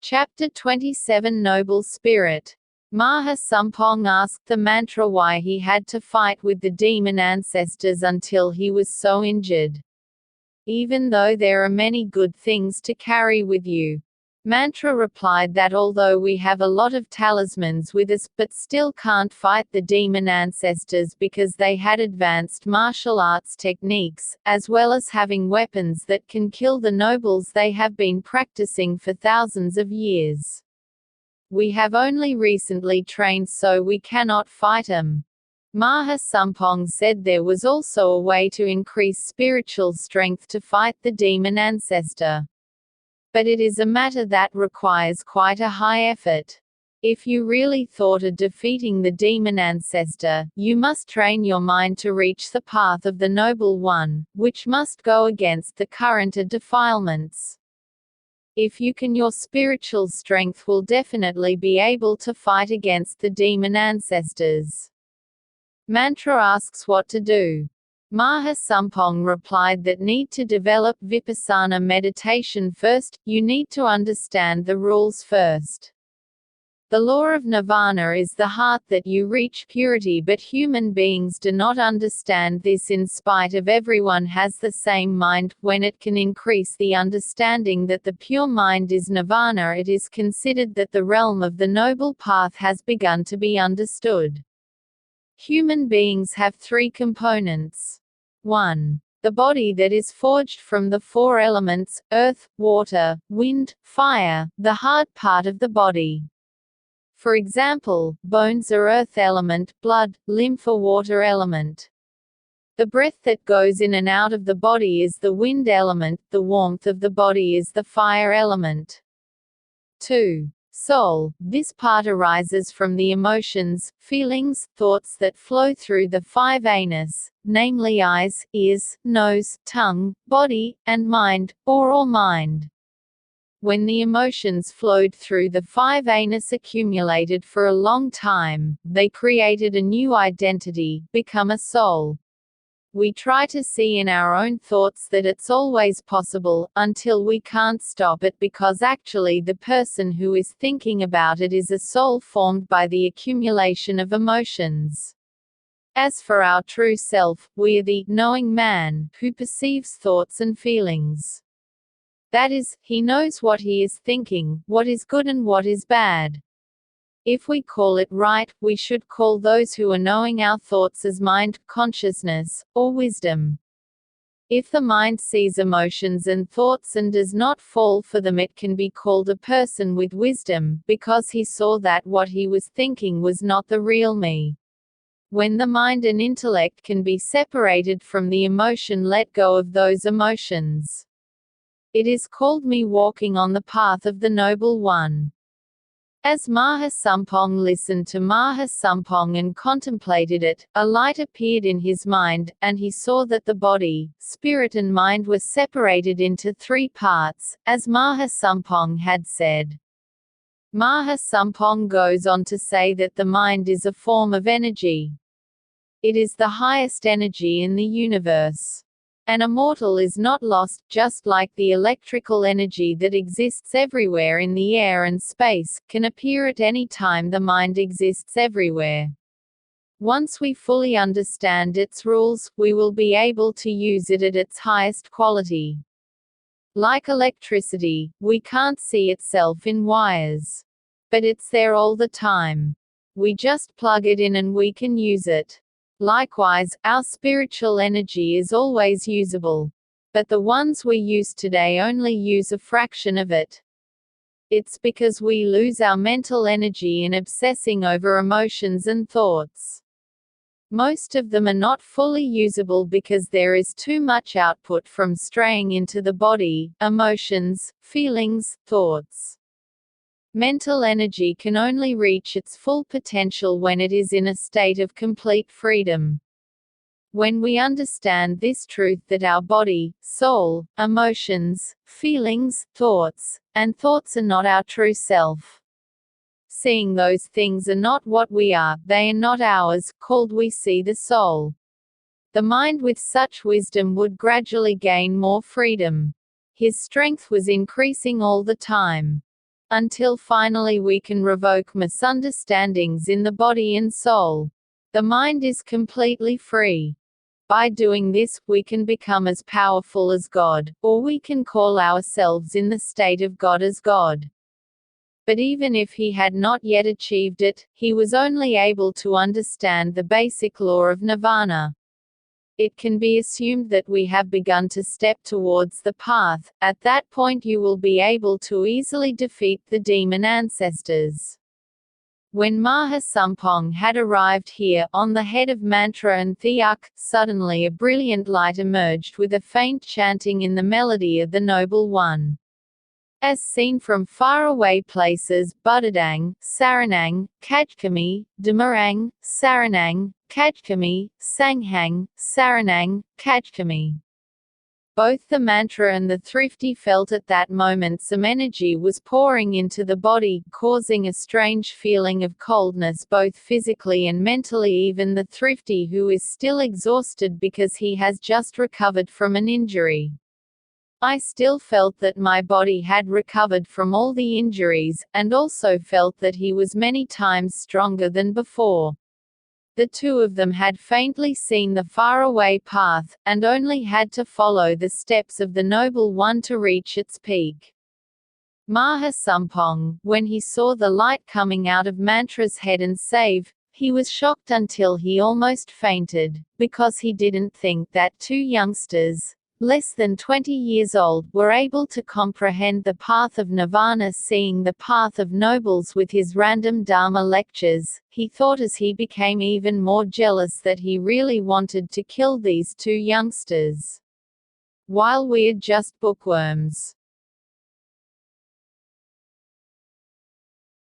Chapter 27 Noble Spirit. Maha Sampong asked the mantra why he had to fight with the demon ancestors until he was so injured. Even though there are many good things to carry with you. Mantra replied that although we have a lot of talismans with us, but still can't fight the demon ancestors because they had advanced martial arts techniques, as well as having weapons that can kill the nobles they have been practicing for thousands of years. We have only recently trained, so we cannot fight them. Maha Sampong said there was also a way to increase spiritual strength to fight the demon ancestor. But it is a matter that requires quite a high effort. If you really thought of defeating the demon ancestor, you must train your mind to reach the path of the Noble One, which must go against the current of defilements. If you can, your spiritual strength will definitely be able to fight against the demon ancestors. Mantra asks what to do. Maha Sampong replied that need to develop vipassana meditation first, you need to understand the rules first. The law of nirvana is the heart that you reach purity, but human beings do not understand this in spite of everyone has the same mind. When it can increase the understanding that the pure mind is nirvana, it is considered that the realm of the noble path has begun to be understood. Human beings have three components. 1. The body that is forged from the four elements, earth, water, wind, fire, the hard part of the body. For example, bones are earth element, blood, lymph are water element. The breath that goes in and out of the body is the wind element, the warmth of the body is the fire element. 2. Soul. This part arises from the emotions, feelings, thoughts that flow through the five anus, namely eyes, ears, nose, tongue, body, and mind, or all mind. When the emotions flowed through the five anus accumulated for a long time, they created a new identity, become a soul. We try to see in our own thoughts that it's always possible, until we can't stop it, because actually the person who is thinking about it is a soul formed by the accumulation of emotions. As for our true self, we are the knowing man, who perceives thoughts and feelings. That is, he knows what he is thinking, what is good and what is bad. If we call it right, we should call those who are knowing our thoughts as mind, consciousness, or wisdom. If the mind sees emotions and thoughts and does not fall for them, it can be called a person with wisdom, because he saw that what he was thinking was not the real me. When the mind and intellect can be separated from the emotion, let go of those emotions. It is called me walking on the path of the Noble One. As Maha Sampong listened to Maha Sampong and contemplated it, a light appeared in his mind, and he saw that the body, spirit and mind were separated into three parts, as Maha Sampong had said. Maha Sampong goes on to say that the mind is a form of energy. It is the highest energy in the universe. An immortal is not lost, just like the electrical energy that exists everywhere in the air and space, can appear at any time. The mind exists everywhere. Once we fully understand its rules, we will be able to use it at its highest quality. Like electricity, we can't see itself in wires. But it's there all the time. We just plug it in and we can use it. Likewise, our spiritual energy is always usable. But the ones we use today only use a fraction of it. It's because we lose our mental energy in obsessing over emotions and thoughts. Most of them are not fully usable because there is too much output from straying into the body, emotions, feelings, thoughts. Mental energy can only reach its full potential when it is in a state of complete freedom. When we understand this truth that our body, soul, emotions, feelings, thoughts are not our true self. Seeing those things are not what we are, they are not ours, called we see the soul. The mind with such wisdom would gradually gain more freedom. His strength was increasing all the time. until finally we can revoke misunderstandings in the body and soul. The mind is completely free. By doing this, we can become as powerful as God, or we can call ourselves in the state of God as God. But even if he had not yet achieved it, he was only able to understand the basic law of nirvana. It can be assumed that we have begun to step towards the path. At that point you will be able to easily defeat the demon ancestors. When Mahasampong had arrived here, on the head of Mantra and Theak, suddenly a brilliant light emerged with a faint chanting in the melody of the Noble One. As seen from faraway places, Budadang, Saranang, Kajkami, Demarang, Saranang, Kajkami, Sanghang, Saranang, Kajkami. Both the mantra and the thrifty felt at that moment some energy was pouring into the body, causing a strange feeling of coldness both physically and mentally. Even the thrifty, who is still exhausted because he has just recovered from an injury. I still felt that my body had recovered from all the injuries, and also felt that he was many times stronger than before. The two of them had faintly seen the faraway path, and only had to follow the steps of the Noble One to reach its peak. Mahasampong, when he saw the light coming out of Mantra's head and save, he was shocked until he almost fainted, because he didn't think that two youngsters, less than 20 years old, were able to comprehend the path of nirvana. Seeing the path of nobles with his random Dharma lectures, he thought as he became even more jealous that he really wanted to kill these two youngsters. While we're just bookworms.